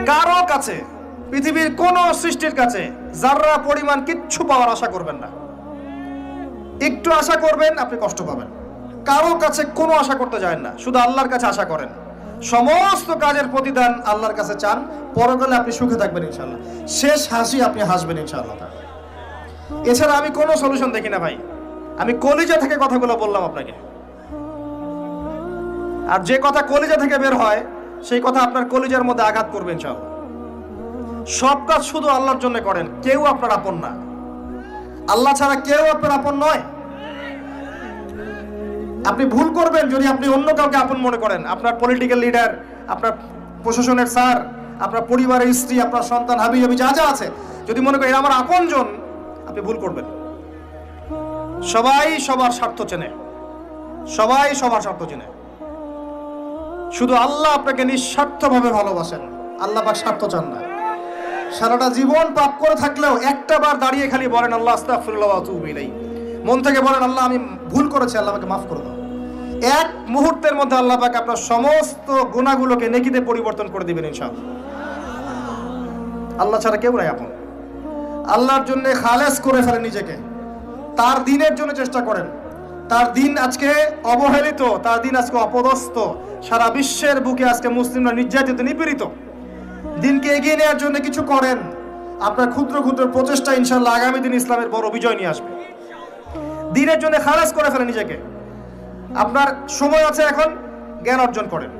কারো কাছে, পৃথিবীর কোন সৃষ্টির কাছে যাররা পরিমাণ কিচ্ছু পাওয়ার আশা করবেন না। একটু আশা করবেন আপনি কষ্ট পাবেন। কারো কাছে কোনো আশা করতে যায় না, শুধু আল্লাহর কাছে আশা করেন। সমস্ত কাজের প্রতিদান আল্লাহর কাছে চান, পরকালে আপনি সুখে থাকবেন ইনশাআল্লাহ। শেষ হাসি আপনি হাসবেন ইনশাআল্লাহ। এছাড়া আমি কোনো সলিউশন দেখি না ভাই। আমি কলিজা থেকে কথাগুলো বললাম আপনাকে, আর যে কথা কলিজা থেকে বের হয় সেই কথা আপনার কলিজার মধ্যে আঘাত করবে ইনশাআল্লাহ। সব কাজ শুধু আল্লাহর জন্য করেন, কেউ আপনার আপন না। আল্লাহ ছাড়া কেউ আপনার আপন নয়। আপনি ভুল করবেন যদি আপনি অন্য কাউকে আপন মনে করেন। আপনার পলিটিক্যাল লিডার, আপনার প্রশাসনের স্যার, আপনার পরিবারের স্ত্রী, আপনার সন্তান, হাবি হাবি যা যা আছে, যদি মনে করেন আমার আপনজন, আপনি ভুল করবেন। সবাই সবার স্বার্থ চেনে, সবাই সবার স্বার্থ চেনে। শুধু আল্লাহ আপনাকে নিঃস্বার্থভাবে ভালোবাসেন। আল্লাহ পাক স্বার্থ চান না। সারাটা জীবন পাপ করে থাকলেও একটা বার দাঁড়িয়ে খালি বলেন আল্লাহ আস্তাগফিরুল্লাহ ওয়া আতুবু ইলাইহি। মন থেকে বলেন আল্লাহ আমি ভুল করেছি, আল্লাহ আমাকে মাফ করে দাও। এক মুহূর্তের মধ্যে আল্লাহ পাক আপনার সমস্ত গুনাহগুলোকে নেকিতে পরিবর্তন করে দিবেন ইনশাআল্লাহ। আল্লাহ ছাড়া কেউ নাই আপন। আল্লাহর জন্য খালেস করে ফেলেন নিজেকে, তার দিনের জন্য চেষ্টা করেন। তার দিন আজকে অবহেলিত, তার দিন আজকে অপদস্থ। সারা বিশ্বের বুকে আজকে মুসলিমরা নির্যাতিত, নিপীড়িত। দিনকে এগিয়ে নেওয়ার জন্য কিছু করেন। আপনার ক্ষুদ্র ক্ষুদ্র প্রচেষ্টা ইনশাআল্লাহ আগামী দিন ইসলামের বড় বিজয় নিয়ে আসবে। দিনের জন্য খালেস করে ফেলেন নিজেকে। আপনার সময় আছে এখন, জ্ঞান অর্জন করেন,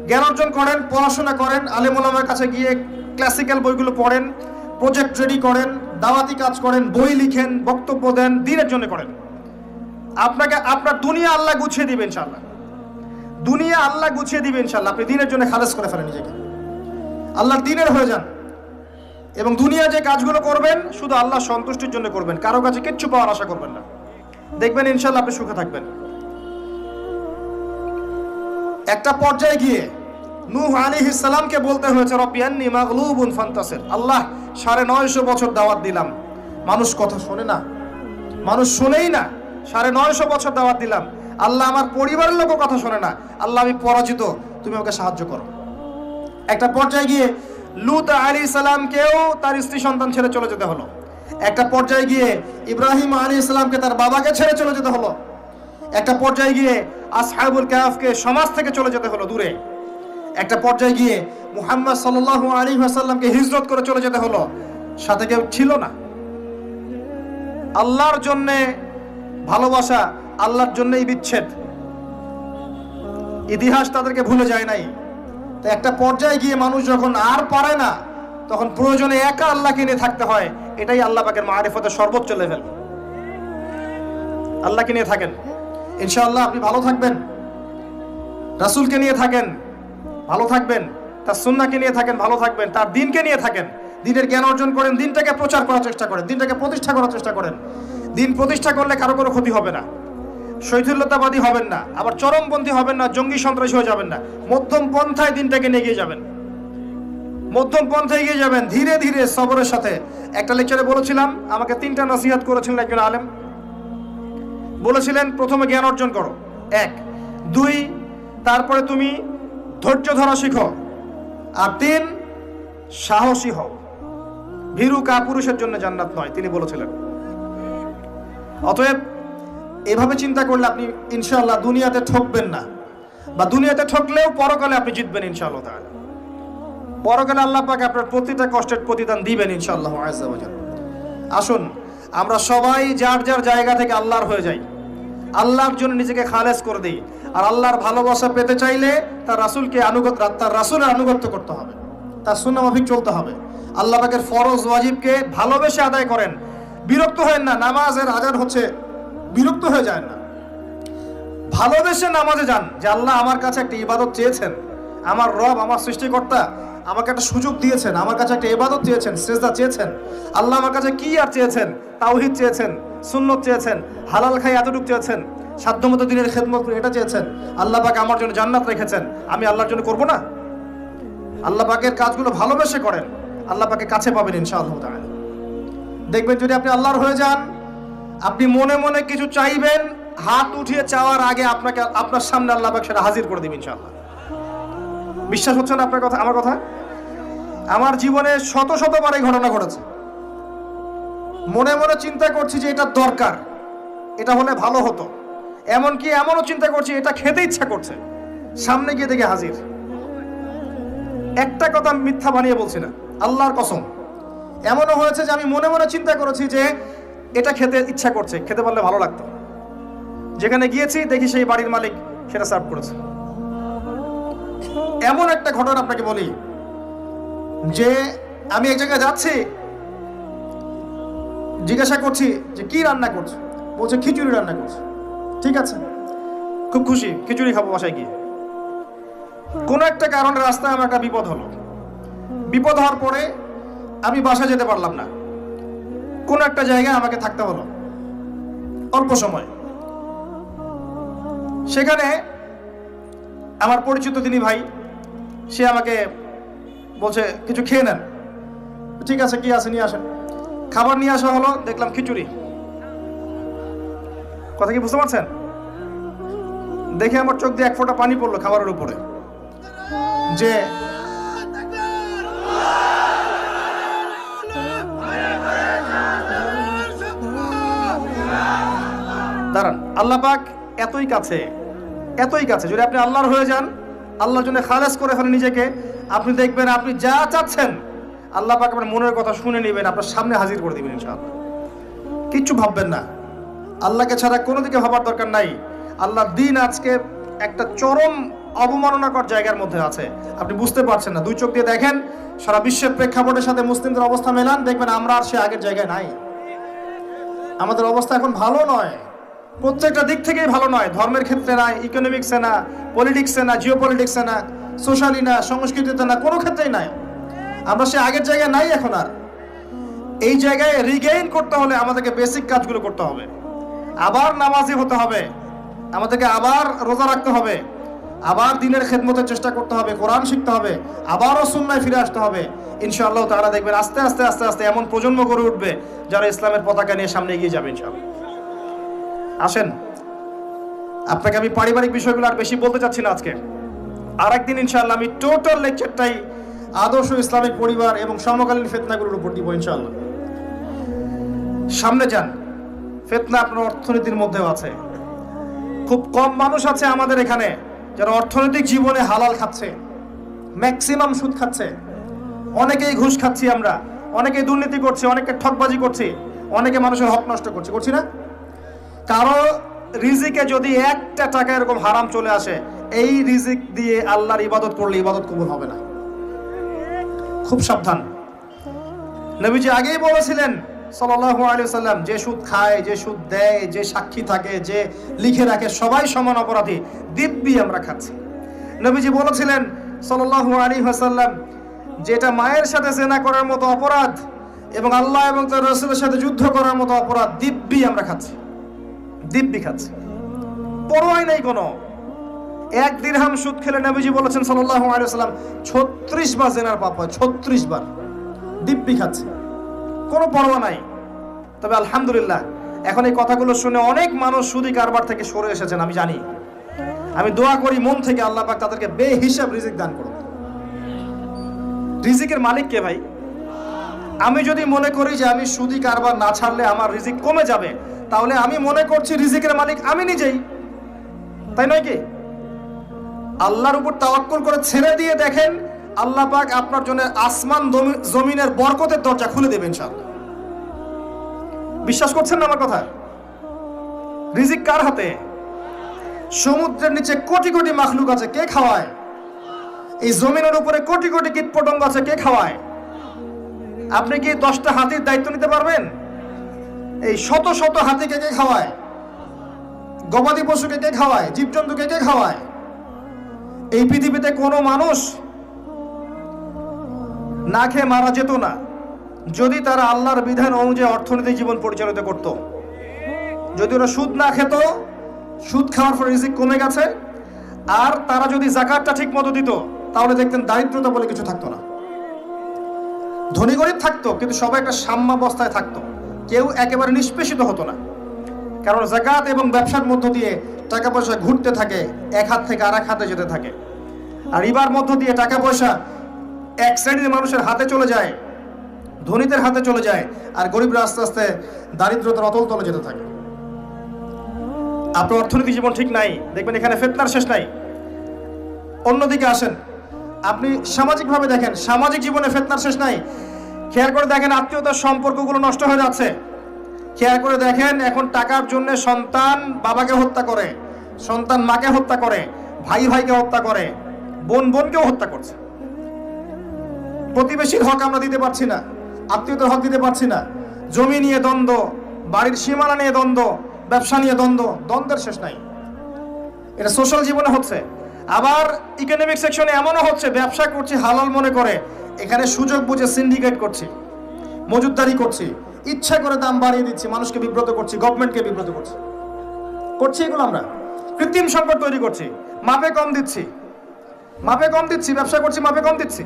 জ্ঞান অর্জন করেন, পড়াশোনা করেন, আলেম ওলামার কাছে গিয়ে ক্লাসিক্যাল বইগুলো পড়েন, প্রজেক্ট রেডি করেন, দাওয়াতি কাজ করেন, বই লিখেন, বক্তব্য দেন, দিনের জন্য করেন। আপনাকে আপনার দুনিয়া আল্লাহ গুছিয়ে দিবেন ইনশাআল্লাহ। দুনিয়া আল্লাহ গুছিয়ে দিবেন ইনশাআল্লাহ। আপনি দিনের জন্য খালেস করে ফেলেন নিজেকে, আল্লাহর দিনের হয়ে যান। এবং দুনিয়া যে কাজগুলো করবেন শুধু আল্লাহ সন্তুষ্টির জন্য করবেন, কারো কাছে কিচ্ছু পাওয়ার আশা করবেন না। দেখবেন ইনশাআল্লাহ আপনি সুখে থাকবেন। একটা পর্যায়ে গিয়ে নূহ আলাইহিস সালামকে বলতে হয়েছে রব্বি আন্নী মাগলুবুন ফান্তাসির। আল্লাহ 950 বছর দাওয়াত দিলাম, মানুষ কথা শোনে না, মানুষ শোনেই না। 950 বছর দাওয়াত দিলাম, আল্লাহ আমার পরিবারের লোকও কথা শোনে না। আল্লাহ আমি পরাজিত, তুমি আমাকে সাহায্য করো। একটা পর্যায়ে গিয়ে লূত আলাইহিস সালামকেও তার স্ত্রী সন্তান ছেড়ে চলে যেতে হলো। একটা পর্যায়ে গিয়ে ইব্রাহিম আলাইহিস সালামকে তার বাবাকে ছেড়ে চলে যেতে হলো। একটা পর্যায়ে গিয়ে আসহাবুল কাহফকে সমাজ থেকে চলে যেতে হলো দূরে। একটা পর্যায়ে গিয়ে মুহাম্মদ সাল্লাল্লাহু আলাইহি ওয়াসাল্লামকে হিজরত করে চলে যেতে হলো, সাথে কেউ ছিল না। আল্লাহর জন্য ভালোবাসা, আল্লাহর জন্যই বিচ্ছেদ। ইতিহাস তাদেরকে ভুলে যায় নাই। তো একটা পর্যায়ে গিয়ে মানুষ যখন আর পারে না, তখন প্রয়োজনে একা আল্লাহকে নিয়ে থাকতে হয়। এটাই আল্লাহ পাকের মারিফতের সর্বোচ্চ লেভেল। আল্লাহকে নিয়ে থাকেন, ইনশাআল্লাহ আপনি ভালো থাকবেন। রাসূলকে নিয়ে থাকেন, ভালো থাকবেন। তার সুন্নাহকে নিয়ে থাকেন, ভালো থাকবেন। তার দিনকে নিয়ে থাকেন, দিনের জ্ঞান অর্জন করেন, দিনটাকে প্রচার করার চেষ্টা করেন, দিনটাকে প্রতিষ্ঠা করার চেষ্টা করেন। দিন প্রতিষ্ঠা করলে কারো কোনো ক্ষতি হবে না। শৈথিল্যতাবাদী হবেন না, আবার চরমপন্থী হবেন না, জঙ্গি সন্ত্রাসী হয়ে যাবেন না। মধ্যম পন্থায় দিনটাকে নিয়ে গিয়ে যাবেন, মধ্যম পন্থায় এগিয়ে যাবেন, ধীরে ধীরে সবরের সাথে। একটা লেকচারে বলেছিলাম, আমাকে 3টা নসিহত করেছিলেন একজন আলেম। বলেছিলেন প্রথমে জ্ঞান অর্জন করো, 1, 2, তারপরে তুমি ধৈর্য ধরা শিখো, আর 3 সাহসী হও। ভীরু কাপুরুষের জন্য জান্নাত নয়, তিনি বলেছিলেন। অতএব এভাবে চিন্তা করলে আপনি ইনশাআল্লাহ দুনিয়াতে ঠকবেন না, বা দুনিয়াতে ঠকলেও পরকালে আপনি জিতবেন ইনশাআল্লাহ তাআলা। পরকালে আল্লাহ পাক আপনার প্রতিটা কষ্টের প্রতিদান দিবেন ইনশাআল্লাহ আযজা ওয়া জাল্লা। আসুন আমরা সবাই যার যার জায়গা থেকে আল্লাহর হয়ে যাই, আল্লাহর জন্য নিজেকে খালেস করে দিই। আর আল্লাহর ভালোবাসা পেতে চাইলে তার রাসূলকে তার রাসূলের আনুগত্য করতে হবে, তার সুন্নাহ মাফিক চলতে হবে। আল্লাহ পাকের ফরজ ওয়াজিবকে ভালোবেসে আদায় করেন। বিরক্ত হয়েন না, নামাজের আজান হচ্ছে বিরক্ত হয়ে যায় না। ভালোবেসে নামাজে যান, যে আল্লাহ আমার কাছে একটা ইবাদত চেয়েছেন, আমার রব, আমার সৃষ্টিকর্তা আমাকে একটা সুযোগ দিয়েছেন, আমার কাছে একটা ইবাদত চেয়েছেন, সিজদা চেয়েছেন। আল্লাহ আমার কাছে কি আর চেয়েছেন? তাওহীদ চেয়েছেন, সুন্নত চেয়েছেন, হালাল খাই এতটুকু চেয়েছেন, সাধ্যমতো দিনের খেদমত করে এটা চেয়েছেন। আল্লাহ পাক আমার জন্য জান্নাত রেখেছেন, আমি আল্লাহর জন্য করব না? আল্লাহ পাকের কাজগুলো ভালোবেসে করেন, আল্লাহ পাকে কাছে পাবেন ইনশাআল্লাহ তাআলা। দেখবেন যদি আপনি আল্লাহর হয়ে যান, আপনি মনে মনে কিছু চাইবেন, হাত উঠিয়ে চাওয়ার আগে আপনার সামনে আল্লাহ পাক সেটা হাজির করে দিবেন ইনশাআল্লাহ। বিশ্বাস হচ্ছে না আপনার কথা, আমার কথা? আমার জীবনে শত শতবার এই ঘটনা ঘটেছে। মনে মনে চিন্তা করছি যে এটা দরকার, এটা হলে ভালো হতো, এমনকি এমনও চিন্তা করছি এটা খেতে ইচ্ছা করছে, সামনে গিয়ে দেখে হাজির। একটা কথা আমি মিথ্যা বানিয়ে বলছি না, আল্লাহর কসম। এমনও হয়েছে যে আমি মনে মনে চিন্তা করেছি যে এটা খেতে ইচ্ছা করছে, খেতে পারলে ভালো লাগতো। যেখানে গিয়েছি দেখি সেই বাড়ির মালিক সেটা সার্ভ করেছে। এমন একটা ঘটনা আপনাকে বলি যে আমি এক জায়গায় যাচ্ছি, জিজ্ঞাসা করছি যে কি রান্না করছো, বলছে খিচুড়ি রান্না করছে। ঠিক আছে, খুব খুশি, খিচুড়ি খাবো বাসায় গিয়ে। কোনো একটা কারণে রাস্তায় আমার একটা বিপদ হলো। বিপদ হওয়ার পরে আমি বাসায় যেতে পারলাম না, কোনো একটা জায়গায় আমাকে থাকতে হলো অল্প সময়। সেখানে আমার পরিচিত তিনি ভাই, সে আমাকে বলছে কিছু খেয়ে নেন। ঠিক আছে, কি আছে নিয়ে আসেন। খাবার নিয়ে আসা হলো, দেখলাম খিচুড়ি। কথা কি বুঝতে পারছেন? দেখে আমার চোখ দিয়ে এক ফোঁটা পানি পড়লো খাবারের উপরে, যে দাঁড়ান, আল্লাহ পাক এতই কাছে, এতই কাছে। যদি আপনি আল্লাহর হয়ে যান, আল্লাহর জন্য খালেস করে ফেলেন নিজেকে, আপনি দেখবেন আপনি যা চাচ্ছেন আল্লাহ পাক আপনার মনের কথা শুনে নেবেন, আপনার সামনে হাজির করে দিবেন ইনশাআল্লাহ। কিচ্ছু ভাববেন না, আল্লাহকে ছাড়া কোনো দিকে ভাবার দরকার নাই। আল্লাহর দিন আজকে একটা চরম অবমাননাকর জায়গার মধ্যে আছে, আপনি বুঝতে পারছেন না। দুই চোখ দিয়ে দেখেন, সারা বিশ্বের প্রেক্ষাপটের সাথে মুসলিমদের অবস্থা মেলান, দেখবেন আমরা আর সে আগের জায়গায় নাই। আমাদের অবস্থা এখন ভালো নয়, প্রত্যেকটা দিক থেকেই ভালো নয়। ধর্মের ক্ষেত্রে না, ইকোনমিক্সে না, পলিটিক্সে না, জিও পলিটিক্সে না, সোশ্যালি না, সংস্কৃতিতে না, কোনো ক্ষেত্রেই নাই। আমরা সে আগের জায়গায় নাই এখন আর। এই জায়গায় রিগেইন করতে হলে আমাদেরকে বেসিক কাজগুলো করতে হবে। আবার নামাজি হতে হবে, আমাদেরকে আবার রোজা রাখতে হবে, আবার দিনের খেদমতের চেষ্টা করতে হবে, কোরআন শিখতে হবে, আবারও সুন্নায় ফিরে আসতে হবে। ইনশাআল্লাহ তাআলা দেখবেন আস্তে আস্তে আস্তে আস্তে এমন প্রজন্ম গড়ে উঠবে যারা ইসলামের পতাকা নিয়ে সামনে এগিয়ে যাবে ইনশাআল্লাহ। আসেন, আপনাকে আমি পারিবারিক বিষয়গুলো আর বেশি বলতে চাচ্ছি না আজকে। আর একদিন ইনশাআল্লাহ আমি টোটাল লেকচারটাই আদর্শ ইসলামিক পরিবার এবং সমকালীন ফিতনাগুলোর উপর দিব ইনশাআল্লাহ। সামনে যান, ফিতনা আপনার অর্থনীতির মধ্যেও আছে। খুব কম মানুষ আছে আমাদের এখানে যারা অর্থনৈতিক জীবনে হালাল খাচ্ছে, ম্যাক্সিমাম সুদ খাচ্ছে। অনেকেই ঘুষ খাচ্ছি আমরা, অনেকেই দুর্নীতি করছি, অনেকে ঠকবাজি করছি, অনেকে মানুষের হক নষ্ট করছি, করছি না? কারো রিজিকে যদি একটা টাকা এরকম হারাম চলে আসে, এই রিজিক দিয়ে আল্লাহর ইবাদত করলে ইবাদত কবুল হবে না। খুব সাবধান। নবীজি আগেই বলেছিলেন সাল্লাল্লাহু আলাইহি ওয়াসাল্লাম, যে সুদ খায়, যে সুদ দেয়, যে সাক্ষী থাকে, যে লিখে রাখে, সবাই সমান অপরাধী। দিব্যি আমরা খাচ্ছি। নবীজি বলেছিলেন সাল্লাল্লাহু আলাইহি ওয়াসাল্লাম, যেটা মায়ের সাথে জেনা করার মতো অপরাধ এবং আল্লাহ এবং তার রাসূলের সাথে যুদ্ধ করার মতো অপরাধ, দিব্যি আমরা খাচ্ছি, দিব্যি খাচ্ছি, পরোয়াই নাই কোনো। এক দিরহাম সুদ খেলে নবীজি বলেছেন সাল্লাল্লাহু আলাইহি ওয়াসাল্লাম 36 বার জেনার পাপ হয়, 36 বার। দিব্যি খাচ্ছি, কোনো পরোয়া নাই। তবে আলহামদুলিল্লাহ এখন এই কথাগুলো শুনে অনেক মানুষ সুদি কারবার থেকে সরে এসেছেন, আমি জানি। আমি দোয়া করি মন থেকে আল্লাহ পাক তাদেরকে বেহিসাব রিজিক দান করুন। রিজিকের মালিক কে ভাই? আমি যদি মনে করি যে আমি সুদি কারবার না ছাড়লে আমার রিজিক কমে যাবে, তাহলে আমি মনে করছি রিজিকের মালিক আমি নিজেই, তাই নয় কি? আল্লাহর উপর তাওয়াক্কুল করে ছেড়ে দিয়ে দেখেন, আল্লাহ পাক আপনার জন্য আসমান জমিনের বরকতের দরজা খুলে দেবেন ইনশাআল্লাহ। বিশ্বাস করছেন না আমার কথা? রিজিক কার হাতে? সমুদ্রের নিচে কোটি কোটি মাখলুক আছে, কে খাওয়ায়? এই জমিনের উপরে কোটি কোটি কীটপতঙ্গ আছে, কে খাওয়ায়? আপনি কি 10টা হাতির দায়িত্ব নিতে পারবেন? এই শত শত হাতিকে কে খাওয়ায়? গবাদি পশুকে কে খাওয়ায়? জীবজন্তুকে কে খাওয়ায়? এই পৃথিবীতে কোনো মানুষ না খেয়ে মারা যেত না যদি তারা আল্লাহর বিধান অনুযায়ী অর্থনৈতিক জীবন পরিচালিত করত। যদি ওরা সুদ না খেত, সুদ খাওয়ার পর রিজিক কমে গেছে, আর তারা যদি যাকাতটা ঠিক মতো দিত, তাহলে দেখতেন দারিদ্রতা বলে কিছু থাকতো না। ধনী গরিব থাকতো, কিন্তু সবাই একটা সাম্যাবস্থায় থাকতো, কেউ একেবারে নিষ্পেষিত হতো না। কারণ যাকাত এবং ব্যবসার মধ্য দিয়ে টাকা পয়সা ঘুরতে থাকে, এক হাত থেকে আরেক হাতে যেতে থাকে। আর রিবার মধ্য দিয়ে টাকা পয়সা এক শ্রেণীর মানুষের হাতে চলে যায়, ধনীদের হাতে চলে যায়, আর গরিবরা আস্তে আস্তে দারিদ্রতার অতল তলে যেতে থাকে। আপনার অর্থনৈতিক জীবন ঠিক নাই, দেখবেন এখানে ফিতনার শেষ নাই। অন্যদিকে আসেন, আপনি সামাজিকভাবে দেখেন, সামাজিক জীবনে ফিতনার শেষ নাই। খেয়াল করে দেখেন আত্মীয়তার সম্পর্কগুলো নষ্ট হয়ে যাচ্ছে। খেয়াল করে দেখেন এখন টাকার জন্য সন্তান বাবাকে হত্যা করে, সন্তান মাকে হত্যা করে, ভাই ভাইকে হত্যা করে, বোন বোনকেও হত্যা করছে। প্রতিবেশীর হক আমরা দিতে পারছি না, আত্মীয়তার হক দিতে পারছি না, জমি নিয়ে দ্বন্দ্ব, বাড়ির সীমানা নিয়ে দ্বন্দ্ব, ব্যবসা নিয়ে দ্বন্দ্ব, দ্বন্দ্বের শেষ নাই। এটা সোশ্যাল জীবনে হচ্ছে। আবার ইকোনমিক সেকশনে এমনও হচ্ছে, ব্যবসা করছি হালাল মনে করে, এখানে সুযোগ বুঝে সিন্ডিকেট করছি, মজুতদারি করছি, ইচ্ছা করে দাম বাড়িয়ে দিচ্ছি, মানুষকে বিব্রত করছি, গভর্নমেন্টকে বিব্রত করছি এগুলো আমরা। কৃত্রিম সংকট তৈরি করছি, মাপে কম দিচ্ছি, ব্যবসা করছি মাপে কম দিচ্ছি।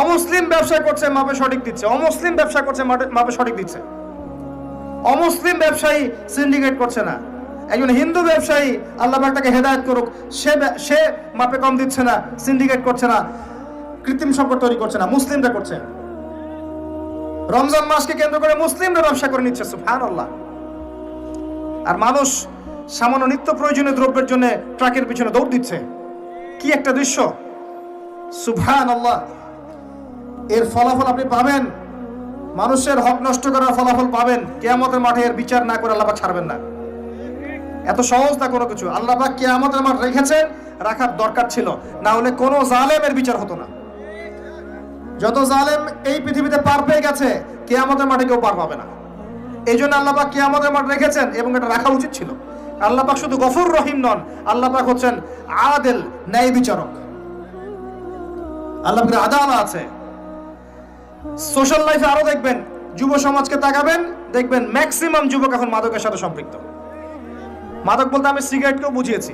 অমুসলিম ব্যবসা করছে মাপে সঠিক দিচ্ছে, অমুসলিম ব্যবসা করছে মাপে সঠিক দিচ্ছে। অমুসলিম ব্যবসায়ী সিন্ডিকেট করছে না, একজন হিন্দু ব্যবসায়ী আল্লাহ পাক তাকে হেদায়েত করুক, সে মাপে কম দিচ্ছে না, সিন্ডিকেট করছে না, কৃত্রিম সংকট তৈরি করছে না, মুসলিমরা করছে। রমজান মাসকে কেন্দ্র করে মুসলিমরা ব্যবসা করে নিচ্ছে, সুবহানাল্লাহ। আর মানুষ সামান্য নিত্য প্রয়োজনীয় দ্রব্যের জন্য ট্রাকের পিছনে দৌড় দিচ্ছে। কি একটা দৃশ্য, সুবহানাল্লাহ। এর ফলাফল আপনি পাবেন, মানুষের হক নষ্ট করার ফলাফল পাবেন। কিয়ামতের মাঠে এর বিচার না করে আল্লাহ পাক ছাড়বেন না। এত সহজ না কোনো কিছু। আল্লাহ পাক কিয়ামতের মাঠ রেখেছেন, রাখার দরকার ছিল, না হলে কোনো জালেমের বিচার হতো না। যত জালেম এই পৃথিবীতে পার পেয়ে গেছে, কিয়ামতের মাঠে কেউ পার পাবে না। এই জন্য আল্লাহ পাক কিয়ামতের মাঠ রেখেছেন, এবং এটা রাখা উচিত ছিল। আল্লাহ পাক শুধু গফুর রহিম নন, আল্লাহ পাক হচ্ছেন আদেল, ন্যায় বিচারক। আল্লাহ পাকের আদালত আছে। সোশ্যাল লাইফে আরো দেখবেন, যুব সমাজকে তাকাবেন, দেখবেন ম্যাক্সিমাম যুবক এখন মাদকের সাথে সম্পৃক্ত। মাদক বলতে আমি সিগারেটকেও বুঝিয়েছি।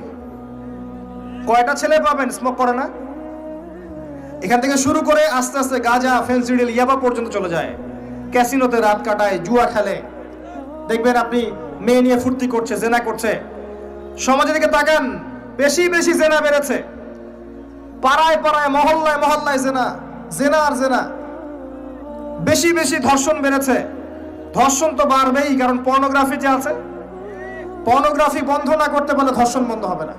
কয়টা ছেলে পাবেন স্মোক করে না? এখান থেকে শুরু করে আস্তে আস্তে গাঁজা, ফেন্সিডিল, ইয়াবা পর্যন্ত চলে যায়। ক্যাসিনোতে রাত কাটায়, জুয়া খেলে, দেখবেন আপনি মেয়ে নিয়ে ফুর্তি করছে, জেনা করছে। সমাজের দিকে তাকান, বেশি বেশি জেনা বেড়েছে। পাড়ায় পাড়ায়, মহল্লায় মহল্লায় জেনা, জেনা আর জেনা। বেশি বেশি ধর্ষণ বেড়েছে। ধর্ষণ তো বাড়বেই, কারণ পর্নোগ্রাফি যে আছে। পর্নোগ্রাফি বন্ধ না করতে পারলে ধর্ষণ বন্ধ হবে না।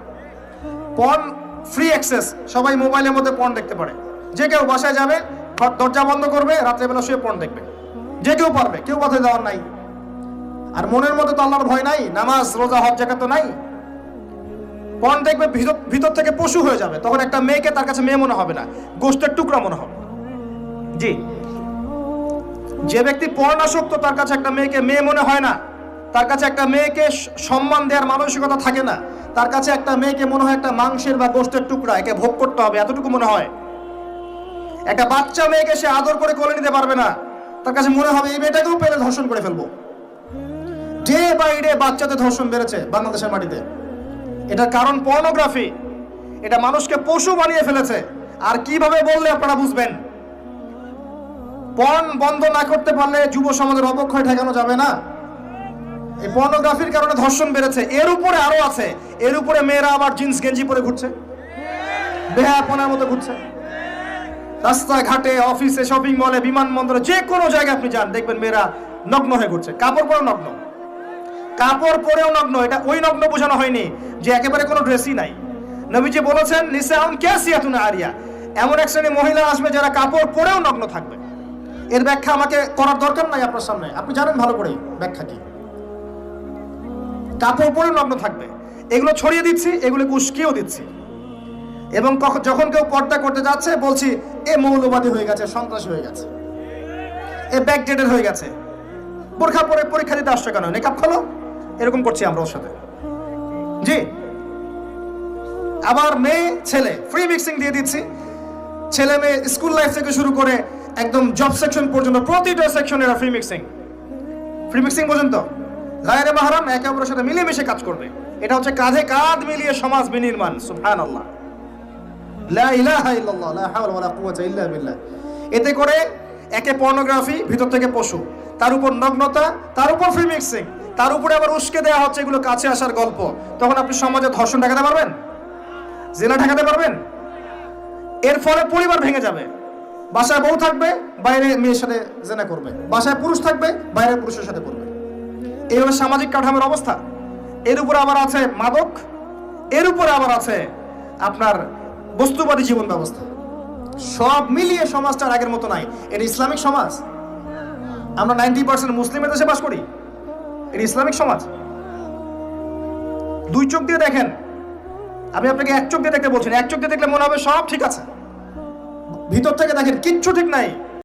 পর্ন ফ্রি অ্যাক্সেস, সবাই মোবাইলের মধ্যে পর্ন দেখতে পারে। যে কেউ বাসায় যাবে, দরজা বন্ধ করবে, রাত্রেবেলা শুয়ে পর্ন দেখবে, যে কেউ পারবে, কেউ পথে যাওয়ার নাই। আর মনের মধ্যে তো আল্লাহর ভয় নাই, নামাজ রোজা হজ জাকাত তো নাই। পর্ন দেখবে, ভিতর থেকে পশু হয়ে যাবে। তখন একটা মেয়েকে তার কাছে মেয়ে মনে হবে না, গোশতের টুকরা মনে হবে। জি, যে ব্যক্তি পর্ণাসক্ত, তার কাছে একটা মেয়েকে মেয়ে মনে হয় না, তার কাছে একটা মেয়েকে সম্মান দেওয়ার মানসিকতা থাকে না। তার কাছে একটা মেয়েকে মনে হয় একটা মাংসের বা গোশতের টুকরা, একে ভোগ করতে হবে, এতটুকু মনে হয়। একটা বাচ্চা মেয়েকে সে আদর করে কোলে নিতে পারবে না, তার কাছে মনে হবে এই মেয়েটাকেও পেলে ধর্ষণ করে ফেলবো। ডে বাই ডে বাচ্চাদের ধর্ষণ বেড়েছে বাংলাদেশের মাটিতে। এটার কারণ পর্নোগ্রাফি। এটা মানুষকে পশু বানিয়ে ফেলেছে। আর কিভাবে বললে আপনারা বুঝবেন? পর্ন বন্ধ না করতে পারলে যুব সমাজের অবক্ষয় ঠেকানো যাবে না। এই পর্নোগ্রাফির কারণে ধর্ষণ বেড়েছে। এর উপরে আরো আছে, এর উপরে মেয়েরা আবার জিন্স গেঞ্জি পরে ঘুরছে, বেহায়াপনার মতো ঘুরছে। রাস্তাঘাটে, অফিসে, শপিং মলে, বিমানবন্দরে, যে কোনো জায়গায় আপনি যান, দেখবেন মেয়েরা নগ্ন হয়ে ঘুরছে। কাপড় পরেও নগ্ন, কাপড় পরেও নগ্ন। এটা ওই নগ্ন বোঝানো হয়নি যে একেবারে কোনো ড্রেসই নাই। নবীজি বলেছেন নিসাউন কাসিয়াতুন আরিয়া, এমন এক শ্রেণী মহিলা আসবে যারা কাপড় পরেও নগ্ন থাকবে। এর ব্যাখ্যা আমাকে করার দরকার নাই আপনার সামনে, আপনি জানেন ভালো করে ব্যাখ্যা কি। কাপড় পরে নগ্ন থাকবে, এগুলো ছড়িয়ে দিচ্ছি, এগুলোকে উস্কিয়েও দিচ্ছি। এবং যখন কেউ পর্দা করতে যাচ্ছে, বলছি এ মৌলবাদী হয়ে গেছে, সন্ত্রাসী হয়ে গেছে, এ ব্যাকডেটেড হয়ে গেছে, বোরখা পরে পরীক্ষা দিতে আসছে কেন, নেকাব খোলো, এরকম করছি আমরা ওর সাথে। জি, আবার মেয়ে ছেলে ফ্রি মিক্সিং দিয়ে দিচ্ছি। ছেলে মেয়ে স্কুল লাইফ থেকে শুরু করে একদম জব সেকশন পর্যন্ত প্রতিটা সেকশনে এরা ফ্রি মিক্সিং পর্যন্ত। গায়রে মাহরাম একে অপরের সাথে মিলেমিশে কাজ করবে। এটা হচ্ছে কাঁধে কাঁধ মিলিয়ে সমাজ বিনির্মাণ। সুবহানাল্লাহ, লা ইলাহা ইল্লাল্লাহ, লা হাওলা ওয়ালা কুওয়াতা ইল্লা বিল্লাহ। এতে করে একে পর্নোগ্রাফি, ভিতর থেকে পশু, তার উপর নগ্নতা, তার উপর ফ্রি মিক্সিং, তার উপরে আবার উস্কে দেওয়া হচ্ছে এগুলো কাছে আসার গল্প। তখন আপনি সমাজে ধর্ষণ ঠেকাতে পারবেন? জিনা ঠেকাতে পারবেন? এর ফলে পরিবার ভেঙে যাবে। বাসায় বউ থাকবে, বাইরে মেয়ের সাথে জেনা করবে, বাসায় পুরুষ থাকবে, বাইরে পুরুষের সাথে করবে। এই হলো সামাজিক কাঠামোর অবস্থা। এর উপরে আবার আছে মাদক, এর উপরে আবার আছে আপনার বস্তুবাদী জীবন ব্যবস্থা। সব মিলিয়ে সমাজটা আগের মতো নাই। এটা ইসলামিক সমাজ। আমরা 90% মুসলিমের দেশে বাস করি, এটা ইসলামিক সমাজ। দুই চোখ দিয়ে দেখেন, আমি আপনাকে এক চোখ দিয়ে দেখতে বলছেন, এক চোখ দিয়ে দেখলে মনে হবে সব ঠিক আছে, ভিতর থেকে দেখেন কিচ্ছু ঠিক নাই।